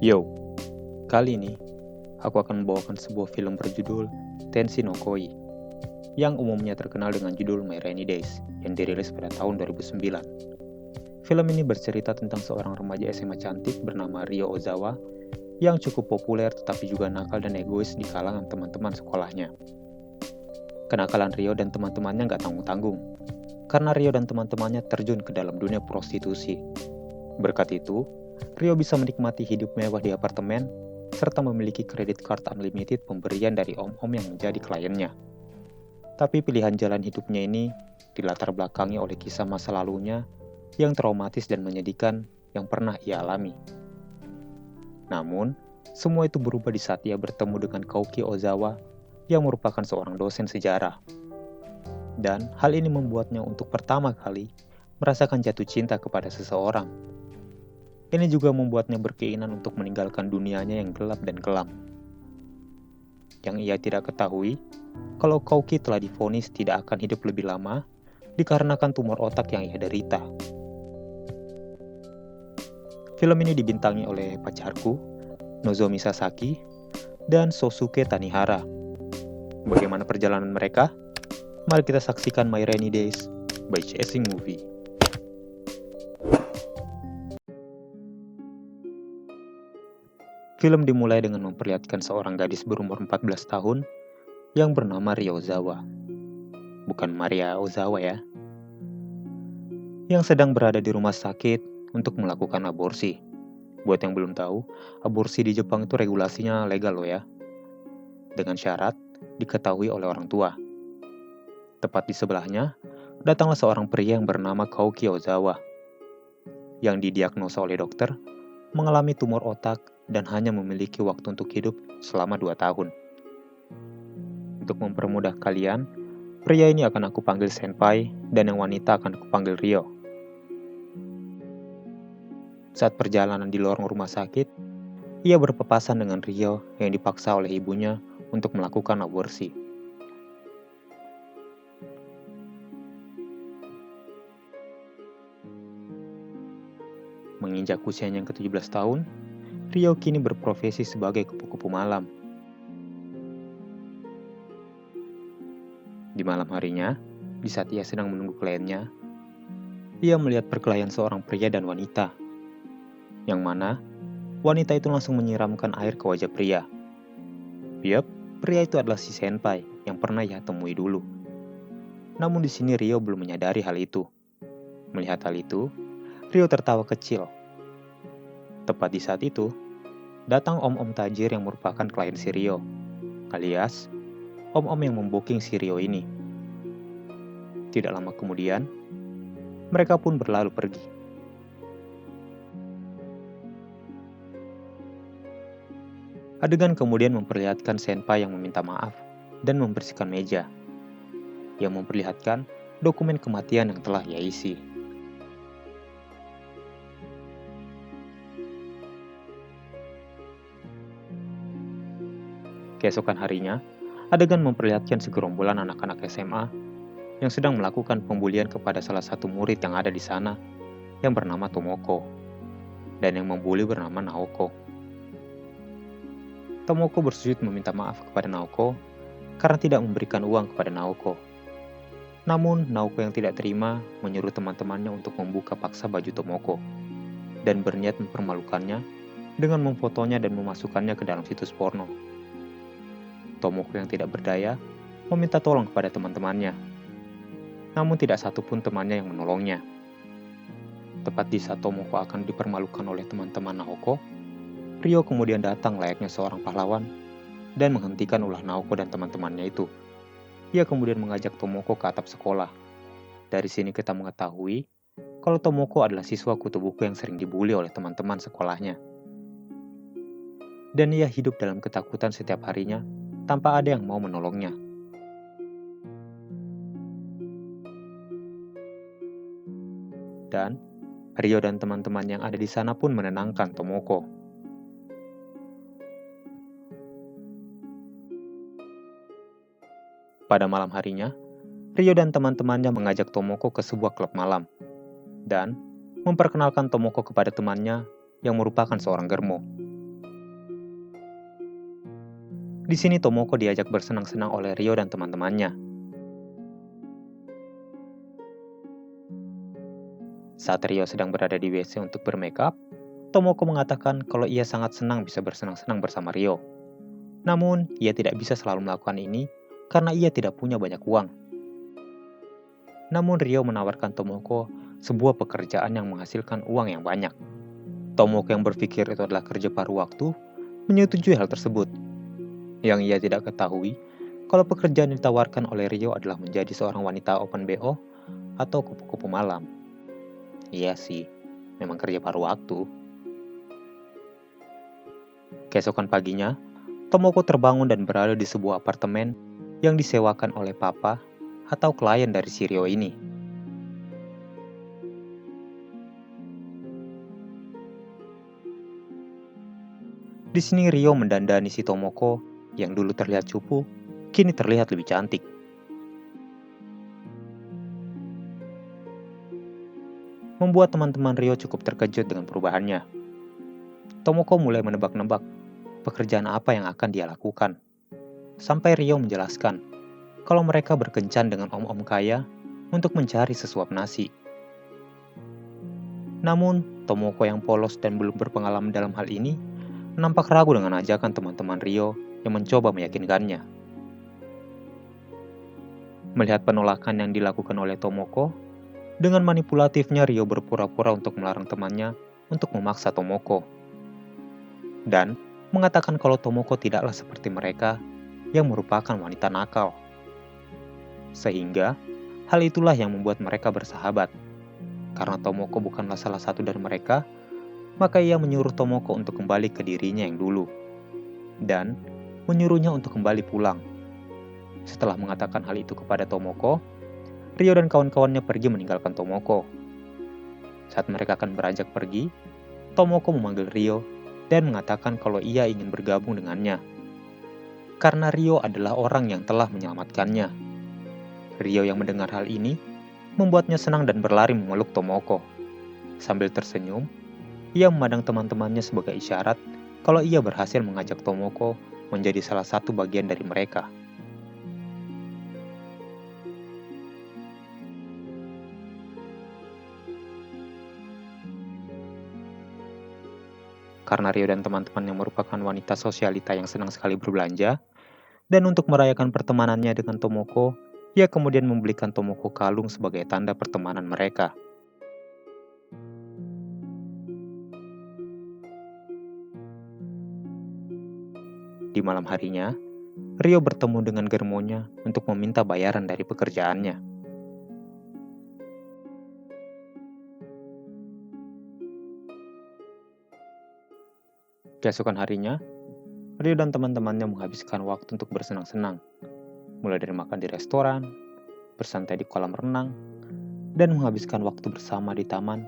Yo, kali ini aku akan membawakan sebuah film berjudul Tenshi no Koi yang umumnya terkenal dengan judul My Rainy Days yang dirilis pada tahun 2009. Film ini bercerita tentang seorang remaja SMA cantik bernama Ryo Ozawa yang cukup populer tetapi juga nakal dan egois di kalangan teman-teman sekolahnya. Kenakalan Ryo dan teman-temannya nggak tanggung-tanggung, karena Ryo dan teman-temannya terjun ke dalam dunia prostitusi. Berkat itu, Ryo bisa menikmati hidup mewah di apartemen, serta memiliki kredit card unlimited pemberian dari om-om yang menjadi kliennya. Tapi pilihan jalan hidupnya ini dilatar belakangi oleh kisah masa lalunya yang traumatis dan menyedihkan yang pernah ia alami. Namun, semua itu berubah di saat ia bertemu dengan Kaoki Ozawa yang merupakan seorang dosen sejarah. Dan hal ini membuatnya untuk pertama kali merasakan jatuh cinta kepada seseorang. Ini juga membuatnya berkeinginan untuk meninggalkan dunianya yang gelap dan kelam. Yang ia tidak ketahui, kalau Kaoki telah divonis tidak akan hidup lebih lama dikarenakan tumor otak yang ia derita. Film ini dibintangi oleh pacarku, Nozomi Sasaki, dan Sosuke Tanihara. Bagaimana perjalanan mereka? Mari kita saksikan My Rainy Days by Chasing Movie. Film dimulai dengan memperlihatkan seorang gadis berumur 14 tahun yang bernama Ryo Ozawa. Bukan Maria Ozawa ya. Yang sedang berada di rumah sakit untuk melakukan aborsi. Buat yang belum tahu, aborsi di Jepang itu regulasinya legal loh ya. Dengan syarat diketahui oleh orang tua. Tepat di sebelahnya, datanglah seorang pria yang bernama Kaoki Ozawa. Yang didiagnosa oleh dokter, mengalami tumor otak dan hanya memiliki waktu untuk hidup selama 2 tahun. Untuk mempermudah kalian, pria ini akan aku panggil senpai dan yang wanita akan aku panggil Ryo. Saat perjalanan di lorong rumah sakit, ia berpapasan dengan Ryo yang dipaksa oleh ibunya untuk melakukan aborsi. Menginjak usianya yang ke-17 tahun, Ryo kini berprofesi sebagai kupu-kupu malam. Di malam harinya, di saat ia sedang menunggu kliennya, ia melihat perkelahian seorang pria dan wanita. Yang mana, wanita itu langsung menyiramkan air ke wajah pria. Yup, pria itu adalah si senpai yang pernah ia temui dulu. Namun di sini Ryo belum menyadari hal itu. Melihat hal itu, Ryo tertawa kecil. Tepat di saat itu, datang om-om tajir yang merupakan klien si Ryo, alias om-om yang membooking si Ryo ini. Tidak lama kemudian, mereka pun berlalu pergi. Adegan kemudian memperlihatkan senpai yang meminta maaf dan membersihkan meja, yang memperlihatkan dokumen kematian yang telah ia isi. Keesokan harinya, adegan memperlihatkan segerombolan anak-anak SMA yang sedang melakukan pembulian kepada salah satu murid yang ada di sana yang bernama Tomoko dan yang membuli bernama Naoko. Tomoko bersujud meminta maaf kepada Naoko karena tidak memberikan uang kepada Naoko. Namun Naoko yang tidak terima menyuruh teman-temannya untuk membuka paksa baju Tomoko dan berniat mempermalukannya dengan memfotonya dan memasukkannya ke dalam situs porno. Tomoko yang tidak berdaya meminta tolong kepada teman-temannya. Namun tidak satupun temannya yang menolongnya. Tepat di saat Tomoko akan dipermalukan oleh teman-teman Naoko, Ryo kemudian datang layaknya seorang pahlawan dan menghentikan ulah Naoko dan teman-temannya itu. Ia kemudian mengajak Tomoko ke atap sekolah. Dari sini kita mengetahui kalau Tomoko adalah siswa kutu buku yang sering dibully oleh teman-teman sekolahnya. Dan ia hidup dalam ketakutan setiap harinya tanpa ada yang mau menolongnya. Dan Ryo dan teman-teman yang ada di sana pun menenangkan Tomoko. Pada malam harinya, Ryo dan teman-temannya mengajak Tomoko ke sebuah klub malam dan memperkenalkan Tomoko kepada temannya yang merupakan seorang germo. Di sini Tomoko diajak bersenang-senang oleh Ryo dan teman-temannya. Saat Ryo sedang berada di WC untuk bermakeup, Tomoko mengatakan kalau ia sangat senang bisa bersenang-senang bersama Ryo. Namun, ia tidak bisa selalu melakukan ini karena ia tidak punya banyak uang. Namun Ryo menawarkan Tomoko sebuah pekerjaan yang menghasilkan uang yang banyak. Tomoko yang berpikir itu adalah kerja paruh waktu, menyetujui hal tersebut. Yang ia tidak ketahui, kalau pekerjaan yang ditawarkan oleh Ryo adalah menjadi seorang wanita open BO atau kupu-kupu malam. Iya sih, memang kerja paruh waktu. Keesokan paginya, Tomoko terbangun dan berada di sebuah apartemen yang disewakan oleh papa atau klien dari si Ryo ini. Di sini Ryo mendandani si Tomoko yang dulu terlihat cupu, kini terlihat lebih cantik. Membuat teman-teman Ryo cukup terkejut dengan perubahannya. Tomoko mulai menebak-nebak pekerjaan apa yang akan dia lakukan. Sampai Ryo menjelaskan kalau mereka berkencan dengan om-om kaya untuk mencari sesuap nasi. Namun, Tomoko yang polos dan belum berpengalaman dalam hal ini nampak ragu dengan ajakan teman-teman Ryo yang mencoba meyakinkannya. Melihat penolakan yang dilakukan oleh Tomoko, dengan manipulatifnya Ryo berpura-pura untuk melarang temannya untuk memaksa Tomoko. Dan mengatakan kalau Tomoko tidaklah seperti mereka yang merupakan wanita nakal. Sehingga, hal itulah yang membuat mereka bersahabat. Karena Tomoko bukanlah salah satu dari mereka, maka ia menyuruh Tomoko untuk kembali ke dirinya yang dulu. Dan menyuruhnya untuk kembali pulang. Setelah mengatakan hal itu kepada Tomoko, Ryo dan kawan-kawannya pergi meninggalkan Tomoko. Saat mereka akan beranjak pergi, Tomoko memanggil Ryo dan mengatakan kalau ia ingin bergabung dengannya. Karena Ryo adalah orang yang telah menyelamatkannya. Ryo yang mendengar hal ini membuatnya senang dan berlari memeluk Tomoko. Sambil tersenyum, ia memandang teman-temannya sebagai isyarat kalau ia berhasil mengajak Tomoko menjadi salah satu bagian dari mereka. Karena Ryo dan teman-teman yang merupakan wanita sosialita yang senang sekali berbelanja, dan untuk merayakan pertemanannya dengan Tomoko, ia kemudian membelikan Tomoko kalung sebagai tanda pertemanan mereka. Di malam harinya, Ryo bertemu dengan germonya untuk meminta bayaran dari pekerjaannya. Keesokan harinya, Ryo dan teman-temannya menghabiskan waktu untuk bersenang-senang, mulai dari makan di restoran, bersantai di kolam renang, dan menghabiskan waktu bersama di taman,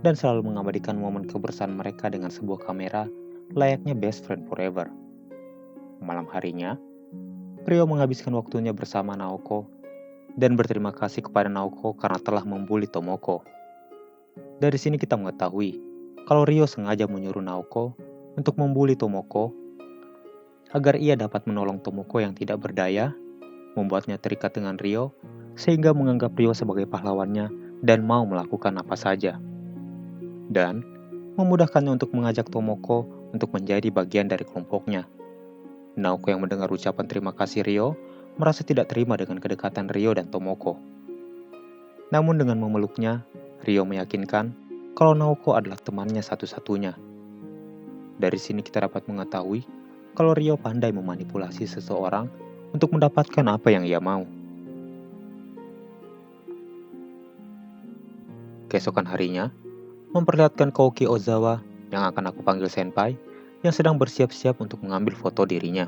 dan selalu mengabadikan momen kebersamaan mereka dengan sebuah kamera layaknya best friend forever. Malam harinya, Ryo menghabiskan waktunya bersama Naoko dan berterima kasih kepada Naoko karena telah membuli Tomoko. Dari sini kita mengetahui kalau Ryo sengaja menyuruh Naoko untuk membuli Tomoko agar ia dapat menolong Tomoko yang tidak berdaya, membuatnya terikat dengan Ryo sehingga menganggap Ryo sebagai pahlawannya dan mau melakukan apa saja. Dan memudahkannya untuk mengajak Tomoko untuk menjadi bagian dari kelompoknya. Naoko yang mendengar ucapan terima kasih Ryo merasa tidak terima dengan kedekatan Ryo dan Tomoko. Namun dengan memeluknya, Ryo meyakinkan kalau Naoko adalah temannya satu-satunya. Dari sini kita dapat mengetahui kalau Ryo pandai memanipulasi seseorang untuk mendapatkan apa yang ia mau. Keesokan harinya, memperlihatkan Kouki Ozawa yang akan aku panggil senpai yang sedang bersiap-siap untuk mengambil foto dirinya.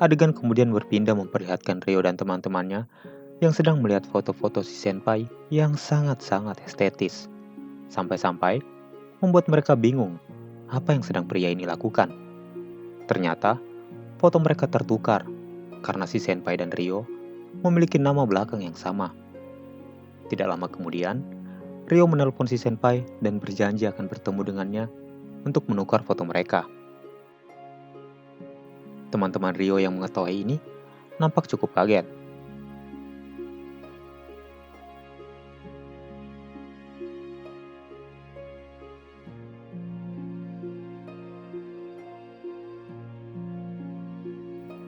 Adegan kemudian berpindah memperlihatkan Ryo dan teman-temannya yang sedang melihat foto-foto si senpai yang sangat-sangat estetis. Sampai-sampai membuat mereka bingung apa yang sedang pria ini lakukan. Ternyata foto mereka tertukar karena si senpai dan Ryo memiliki nama belakang yang sama. Tidak lama kemudian, Ryo menelpon si senpai dan berjanji akan bertemu dengannya untuk menukar foto mereka. Teman-teman Ryo yang mengetahui ini nampak cukup kaget.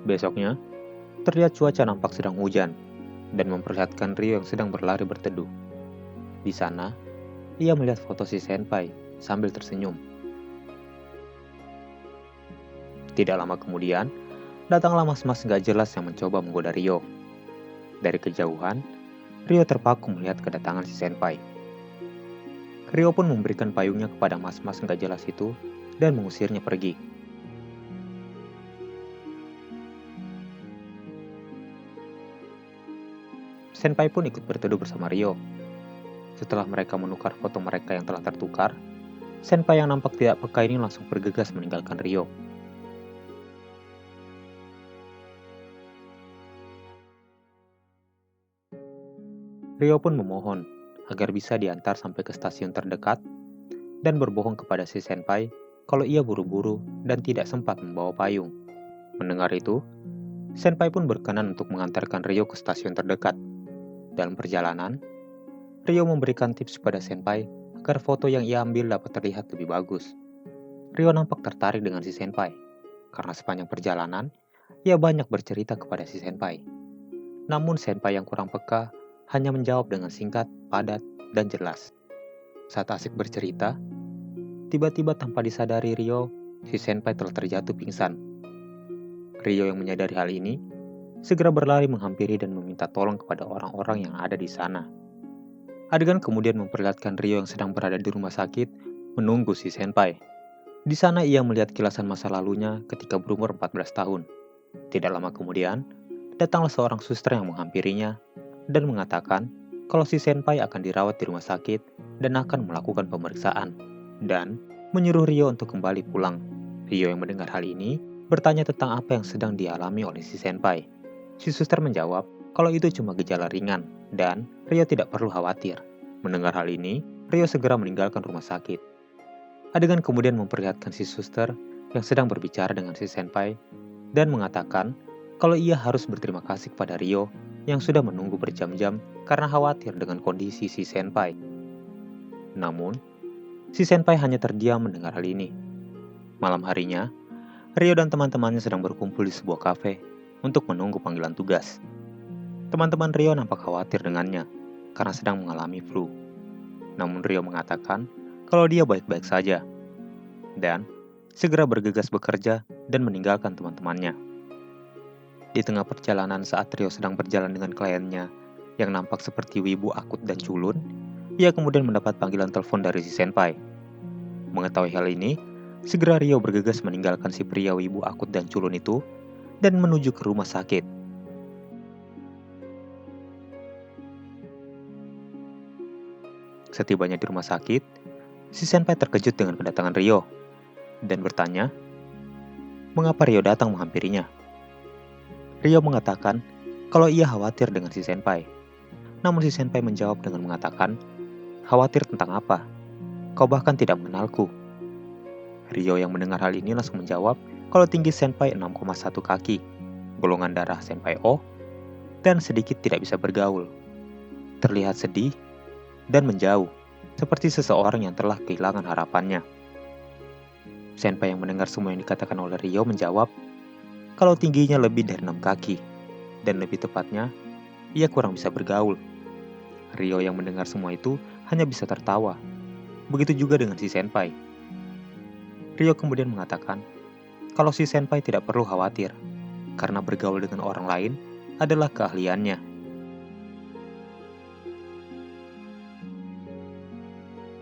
Besoknya, terlihat cuaca nampak sedang hujan dan memperlihatkan Ryo yang sedang berlari berteduh. Di sana, ia melihat foto si senpai sambil tersenyum. Tidak lama kemudian, datanglah mas-mas gak jelas yang mencoba menggoda Ryo. Dari kejauhan, Ryo terpaku melihat kedatangan si senpai. Ryo pun memberikan payungnya kepada mas-mas gak jelas itu dan mengusirnya pergi. Senpai pun ikut berteduh bersama Ryo. Setelah mereka menukar foto mereka yang telah tertukar, senpai yang nampak tidak peka ini langsung bergegas meninggalkan Ryo. Ryo pun memohon agar bisa diantar sampai ke stasiun terdekat dan berbohong kepada si senpai kalau ia buru-buru dan tidak sempat membawa payung. Mendengar itu, senpai pun berkenan untuk mengantarkan Ryo ke stasiun terdekat. Dalam perjalanan, Ryo memberikan tips pada senpai agar foto yang ia ambil dapat terlihat lebih bagus. Ryo nampak tertarik dengan si senpai, karena sepanjang perjalanan, ia banyak bercerita kepada si senpai. Namun senpai yang kurang peka hanya menjawab dengan singkat, padat, dan jelas. Saat asik bercerita, tiba-tiba tanpa disadari Ryo, si senpai telah terjatuh pingsan. Ryo yang menyadari hal ini, segera berlari menghampiri dan meminta tolong kepada orang-orang yang ada di sana. Adegan kemudian memperlihatkan Ryo yang sedang berada di rumah sakit menunggu si senpai. Di sana ia melihat kilasan masa lalunya ketika berumur 14 tahun. Tidak lama kemudian, datanglah seorang suster yang menghampirinya dan mengatakan kalau si senpai akan dirawat di rumah sakit dan akan melakukan pemeriksaan, dan menyuruh Ryo untuk kembali pulang. Ryo yang mendengar hal ini bertanya tentang apa yang sedang dialami oleh si senpai. Si suster menjawab kalau itu cuma gejala ringan dan Ryo tidak perlu khawatir. Mendengar hal ini, Ryo segera meninggalkan rumah sakit. Adegan kemudian memperlihatkan si suster yang sedang berbicara dengan si senpai dan mengatakan kalau ia harus berterima kasih kepada Ryo yang sudah menunggu berjam-jam karena khawatir dengan kondisi si senpai. Namun, si senpai hanya terdiam mendengar hal ini. Malam harinya, Ryo dan teman-temannya sedang berkumpul di sebuah kafe untuk menunggu panggilan tugas. Teman-teman Ryo nampak khawatir dengannya karena sedang mengalami flu. Namun Ryo mengatakan kalau dia baik-baik saja dan segera bergegas bekerja dan meninggalkan teman-temannya. Di tengah perjalanan saat Ryo sedang berjalan dengan kliennya yang nampak seperti wibu akut dan culun, ia kemudian mendapat panggilan telepon dari si senpai. Mengetahui hal ini, segera Ryo bergegas meninggalkan si pria wibu akut dan culun itu dan menuju ke rumah sakit. Setibanya di rumah sakit, si senpai terkejut dengan kedatangan Ryo dan bertanya, mengapa Ryo datang menghampirinya? Ryo mengatakan kalau ia khawatir dengan si senpai. Namun si senpai menjawab dengan mengatakan, khawatir tentang apa? Kau bahkan tidak mengenalku. Ryo yang mendengar hal ini langsung menjawab kalau tinggi senpai 6,1 kaki, golongan darah senpai O, dan sedikit tidak bisa bergaul. Terlihat sedih dan menjauh, seperti seseorang yang telah kehilangan harapannya. Senpai yang mendengar semua yang dikatakan oleh Ryo menjawab kalau tingginya lebih dari 6 kaki, dan lebih tepatnya, ia kurang bisa bergaul. Ryo yang mendengar semua itu hanya bisa tertawa. Begitu juga dengan si senpai. Ryo kemudian mengatakan kalau si senpai tidak perlu khawatir, karena bergaul dengan orang lain adalah keahliannya.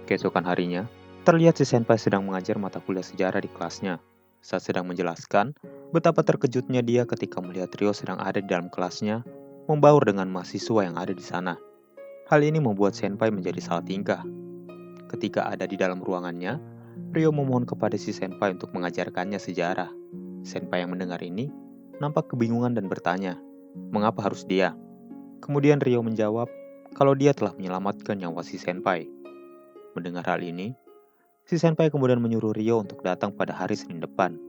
Keesokan harinya, terlihat si senpai sedang mengajar mata kuliah sejarah di kelasnya. Saat sedang menjelaskan, betapa terkejutnya dia ketika melihat Ryo sedang ada di dalam kelasnya, membaur dengan mahasiswa yang ada di sana. Hal ini membuat senpai menjadi salah tingkah. Ketika ada di dalam ruangannya, Ryo memohon kepada si senpai untuk mengajarkannya sejarah. Senpai yang mendengar ini nampak kebingungan dan bertanya, mengapa harus dia? Kemudian Ryo menjawab kalau dia telah menyelamatkan nyawa si senpai. Mendengar hal ini, si senpai kemudian menyuruh Rio untuk datang pada hari Senin depan.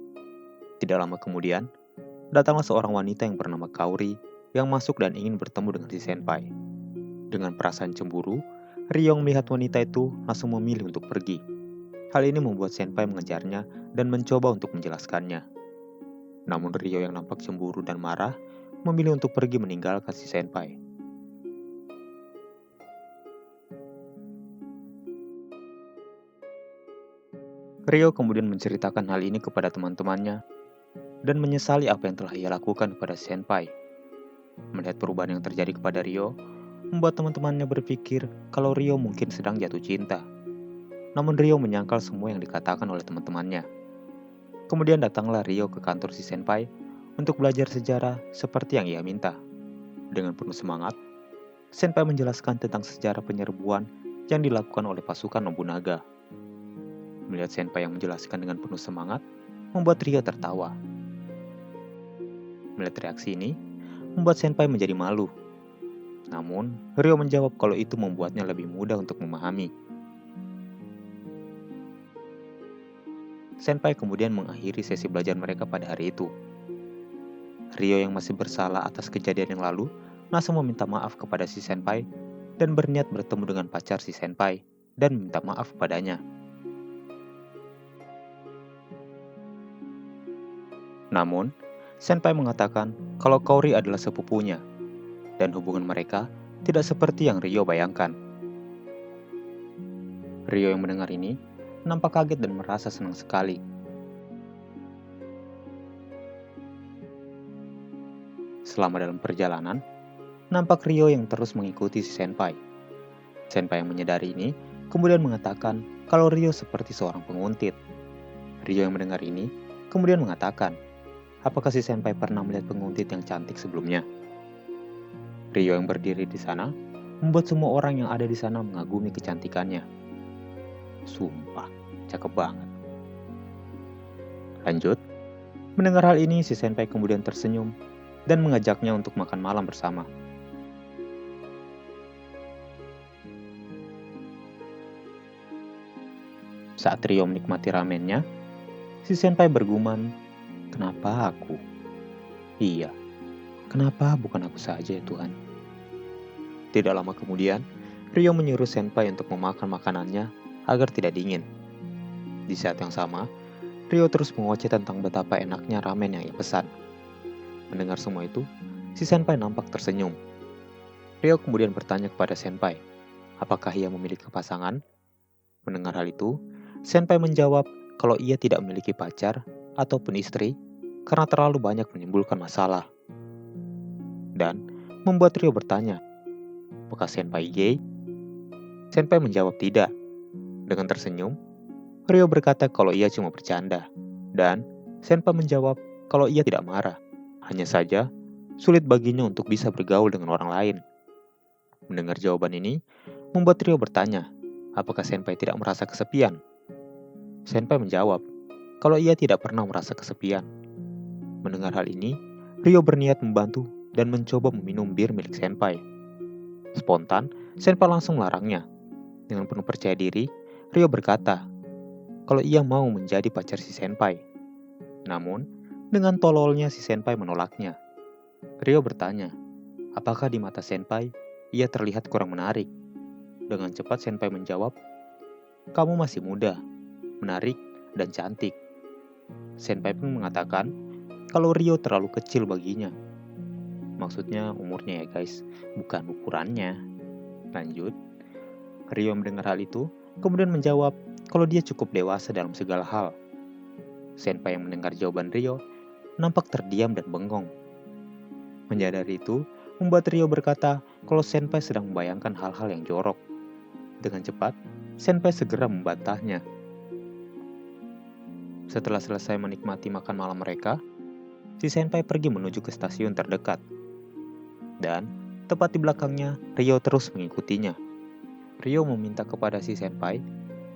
Tidak lama kemudian, datanglah seorang wanita yang bernama Kaori yang masuk dan ingin bertemu dengan si senpai. Dengan perasaan cemburu, Rio melihat wanita itu langsung memilih untuk pergi. Hal ini membuat senpai mengejarnya dan mencoba untuk menjelaskannya. Namun Rio yang nampak cemburu dan marah memilih untuk pergi meninggalkan si senpai. Rio kemudian menceritakan hal ini kepada teman-temannya dan menyesali apa yang telah ia lakukan kepada si senpai. Melihat perubahan yang terjadi kepada Rio, membuat teman-temannya berpikir kalau Rio mungkin sedang jatuh cinta. Namun Rio menyangkal semua yang dikatakan oleh teman-temannya. Kemudian datanglah Rio ke kantor si senpai untuk belajar sejarah seperti yang ia minta. Dengan penuh semangat, senpai menjelaskan tentang sejarah penyerbuan yang dilakukan oleh pasukan Nobunaga. Melihat senpai yang menjelaskan dengan penuh semangat, membuat Rio tertawa. Melihat reaksi ini, membuat senpai menjadi malu. Namun, Rio menjawab kalau itu membuatnya lebih mudah untuk memahami. Senpai kemudian mengakhiri sesi belajar mereka pada hari itu. Rio yang masih bersalah atas kejadian yang lalu, langsung meminta maaf kepada si senpai dan berniat bertemu dengan pacar si senpai dan meminta maaf padanya. Namun, senpai mengatakan kalau Kaori adalah sepupunya dan hubungan mereka tidak seperti yang Rio bayangkan. Rio yang mendengar ini nampak kaget dan merasa senang sekali. Selama dalam perjalanan, nampak Rio yang terus mengikuti si senpai. Senpai yang menyadari ini kemudian mengatakan kalau Rio seperti seorang penguntit. Rio yang mendengar ini kemudian mengatakan, apakah si senpai pernah melihat penguntit yang cantik sebelumnya? Rio yang berdiri di sana membuat semua orang yang ada di sana mengagumi kecantikannya. Sumpah, cakep banget. Lanjut, mendengar hal ini si senpai kemudian tersenyum dan mengajaknya untuk makan malam bersama. Saat Rio menikmati ramennya, si senpai bergumam, "Kenapa aku? Iya, kenapa bukan aku saja ya Tuhan?" Tidak lama kemudian, Rio menyuruh senpai untuk memakan makanannya agar tidak dingin. Di saat yang sama, Rio terus mengoceh tentang betapa enaknya ramen yang ia pesan. Mendengar semua itu, si senpai nampak tersenyum. Rio kemudian bertanya kepada senpai, apakah ia memiliki pasangan? Mendengar hal itu, senpai menjawab kalau ia tidak memiliki pacar ataupun istri karena terlalu banyak menimbulkan masalah. Dan membuat Rio bertanya, apakah senpai gay? Senpai menjawab tidak. Dengan tersenyum, Rio berkata kalau ia cuma bercanda. Dan senpai menjawab kalau ia tidak marah. Hanya saja, sulit baginya untuk bisa bergaul dengan orang lain. Mendengar jawaban ini, membuat Rio bertanya, apakah senpai tidak merasa kesepian? Senpai menjawab, kalau ia tidak pernah merasa kesepian. Mendengar hal ini, Rio berniat membantu dan mencoba meminum bir milik senpai. Spontan, senpai langsung melarangnya. Dengan penuh percaya diri, Rio berkata, kalau ia mau menjadi pacar si senpai. Namun, dengan tololnya si senpai menolaknya. Rio bertanya, apakah di mata senpai, ia terlihat kurang menarik? Dengan cepat senpai menjawab, kamu masih muda, menarik, dan cantik. Senpai pun mengatakan kalau Rio terlalu kecil baginya. Maksudnya umurnya ya guys, bukan ukurannya. Lanjut, Rio mendengar hal itu, kemudian menjawab kalau dia cukup dewasa dalam segala hal. Senpai yang mendengar jawaban Rio, nampak terdiam dan bengong. Menyadari itu, membuat Rio berkata kalau senpai sedang membayangkan hal-hal yang jorok. Dengan cepat, senpai segera membantahnya. Setelah selesai menikmati makan malam mereka, si senpai pergi menuju ke stasiun terdekat. Dan, tepat di belakangnya, Rio terus mengikutinya. Rio meminta kepada si senpai,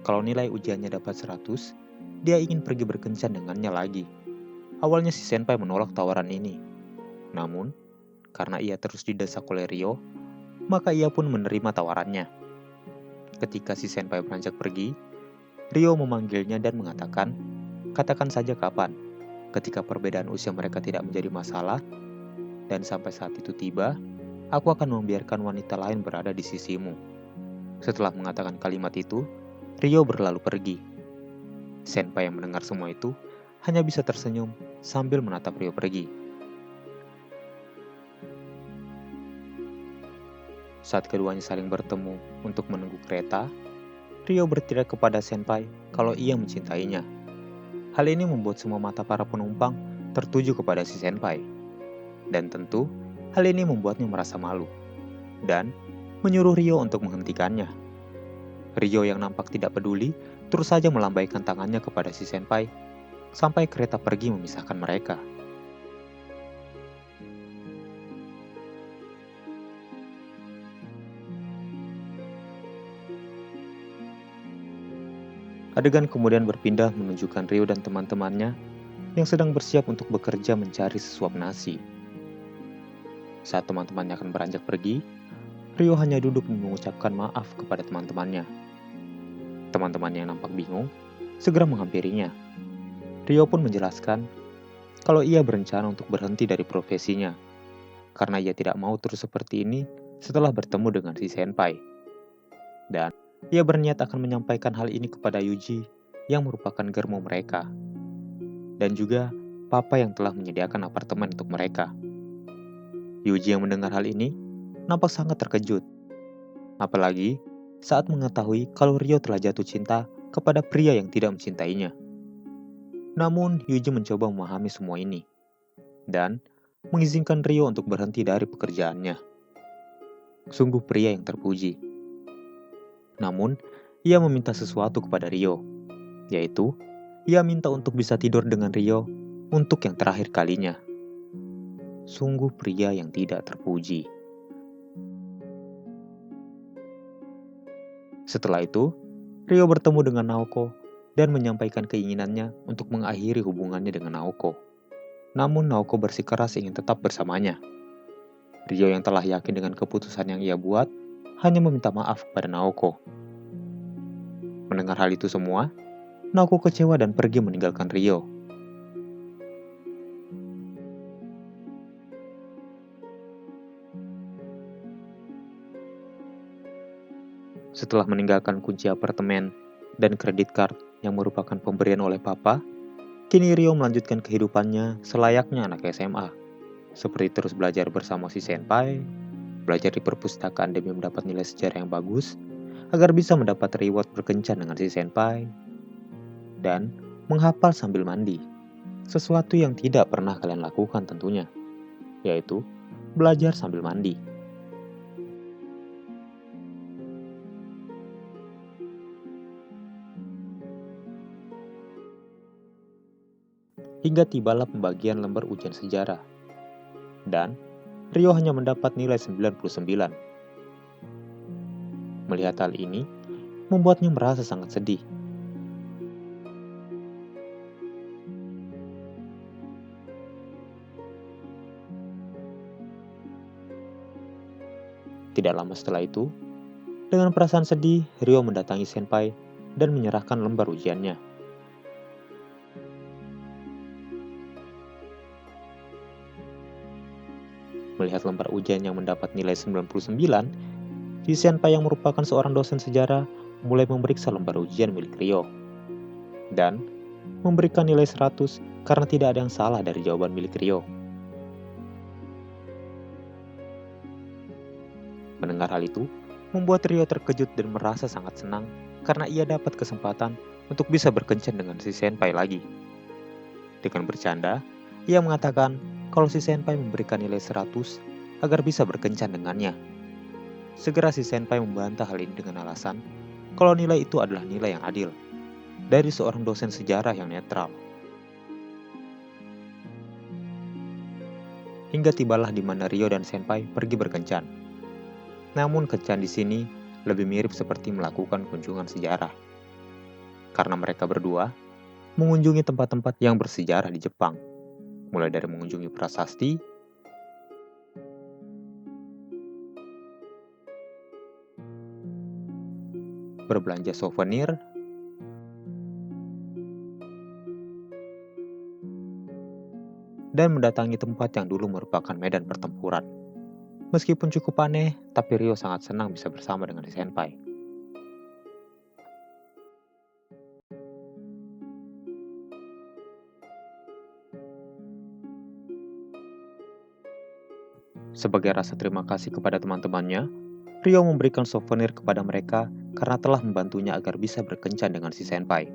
kalau nilai ujiannya dapat 100, dia ingin pergi berkencan dengannya lagi. Awalnya si senpai menolak tawaran ini. Namun, karena ia terus didesak oleh Rio, maka ia pun menerima tawarannya. Ketika si senpai beranjak pergi, Rio memanggilnya dan mengatakan, "Katakan saja kapan, ketika perbedaan usia mereka tidak menjadi masalah, dan sampai saat itu tiba, aku akan membiarkan wanita lain berada di sisimu." Setelah mengatakan kalimat itu, Rio berlalu pergi. Senpai yang mendengar semua itu hanya bisa tersenyum sambil menatap Rio pergi. Saat keduanya saling bertemu untuk menunggu kereta, Rio berteriak kepada senpai kalau ia mencintainya. Hal ini membuat semua mata para penumpang tertuju kepada si senpai. Dan tentu, hal ini membuatnya merasa malu dan menyuruh Rio untuk menghentikannya. Rio yang nampak tidak peduli terus saja melambaikan tangannya kepada si senpai sampai kereta pergi memisahkan mereka. Adegan kemudian berpindah menunjukkan Rio dan teman-temannya yang sedang bersiap untuk bekerja mencari sesuap nasi. Saat teman-temannya akan beranjak pergi, Rio hanya duduk dan mengucapkan maaf kepada teman-temannya. Teman-temannya yang nampak bingung segera menghampirinya. Rio pun menjelaskan kalau ia berencana untuk berhenti dari profesinya karena ia tidak mau terus seperti ini setelah bertemu dengan si senpai. Dan ia berniat akan menyampaikan hal ini kepada Yuji yang merupakan germo mereka. Dan juga papa yang telah menyediakan apartemen untuk mereka. Yuji yang mendengar hal ini nampak sangat terkejut. Apalagi saat mengetahui kalau Rio telah jatuh cinta kepada pria yang tidak mencintainya. Namun Yuji mencoba memahami semua ini dan mengizinkan Rio untuk berhenti dari pekerjaannya. Sungguh pria yang terpuji. Namun, ia meminta sesuatu kepada Rio, yaitu ia minta untuk bisa tidur dengan Rio untuk yang terakhir kalinya. Sungguh pria yang tidak terpuji. Setelah itu, Rio bertemu dengan Naoko dan menyampaikan keinginannya untuk mengakhiri hubungannya dengan Naoko. Namun Naoko bersikeras ingin tetap bersamanya. Rio yang telah yakin dengan keputusan yang ia buat, hanya meminta maaf kepada Naoko. Mendengar hal itu semua, Naoko kecewa dan pergi meninggalkan Rio. Setelah meninggalkan kunci apartemen dan kredit card yang merupakan pemberian oleh papa, kini Rio melanjutkan kehidupannya selayaknya anak SMA. Seperti terus belajar bersama si senpai, belajar di perpustakaan demi mendapat nilai sejarah yang bagus, agar bisa mendapat reward berkencan dengan si senpai, dan menghafal sambil mandi. Sesuatu yang tidak pernah kalian lakukan tentunya, yaitu belajar sambil mandi. Hingga tibalah pembagian lembar ujian sejarah. Dan Rio hanya mendapat nilai 99. Melihat hal ini, membuatnya merasa sangat sedih. Tidak lama setelah itu, dengan perasaan sedih, Rio mendatangi senpai dan menyerahkan lembar ujiannya. Melihat lembar ujian yang mendapat nilai 99, si senpai yang merupakan seorang dosen sejarah mulai memeriksa lembar ujian milik Rio. Dan memberikan nilai 100 karena tidak ada yang salah dari jawaban milik Rio. Mendengar hal itu, membuat Rio terkejut dan merasa sangat senang karena ia dapat kesempatan untuk bisa berkencan dengan si senpai lagi. Dengan bercanda, ia mengatakan kalau si senpai memberikan nilai 100 agar bisa berkencan dengannya. Segera si senpai membantah hal ini dengan alasan kalau nilai itu adalah nilai yang adil dari seorang dosen sejarah yang netral. Hingga tibalah di mana Rio dan senpai pergi berkencan. Namun kencan di sini lebih mirip seperti melakukan kunjungan sejarah. Karena mereka berdua mengunjungi tempat-tempat yang bersejarah di Jepang. Mulai dari mengunjungi prasasti, berbelanja souvenir, dan mendatangi tempat yang dulu merupakan medan pertempuran. Meskipun cukup aneh, tapi Rio sangat senang bisa bersama dengan si senpai. Sebagai rasa terima kasih kepada teman-temannya, Rio memberikan souvenir kepada mereka karena telah membantunya agar bisa berkencan dengan si senpai.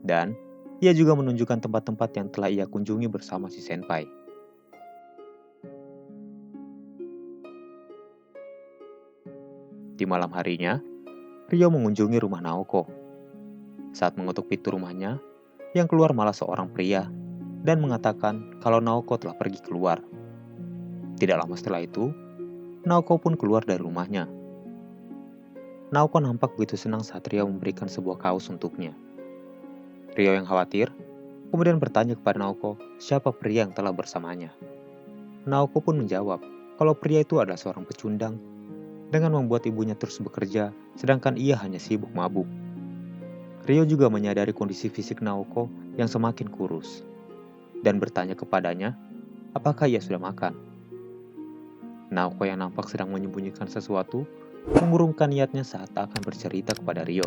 Dan ia juga menunjukkan tempat-tempat yang telah ia kunjungi bersama si senpai. Di malam harinya, Rio mengunjungi rumah Naoko. Saat mengetuk pintu rumahnya, yang keluar malah seorang pria dan mengatakan kalau Naoko telah pergi keluar. Tidak lama setelah itu, Naoko pun keluar dari rumahnya. Naoko nampak begitu senang saat Rio memberikan sebuah kaos untuknya. Rio yang khawatir, kemudian bertanya kepada Naoko siapa pria yang telah bersamanya. Naoko pun menjawab kalau pria itu adalah seorang pecundang dengan membuat ibunya terus bekerja sedangkan ia hanya sibuk mabuk. Rio juga menyadari kondisi fisik Naoko yang semakin kurus dan bertanya kepadanya apakah ia sudah makan. Naoko yang nampak sedang menyembunyikan sesuatu mengurungkan niatnya saat akan bercerita kepada Rio.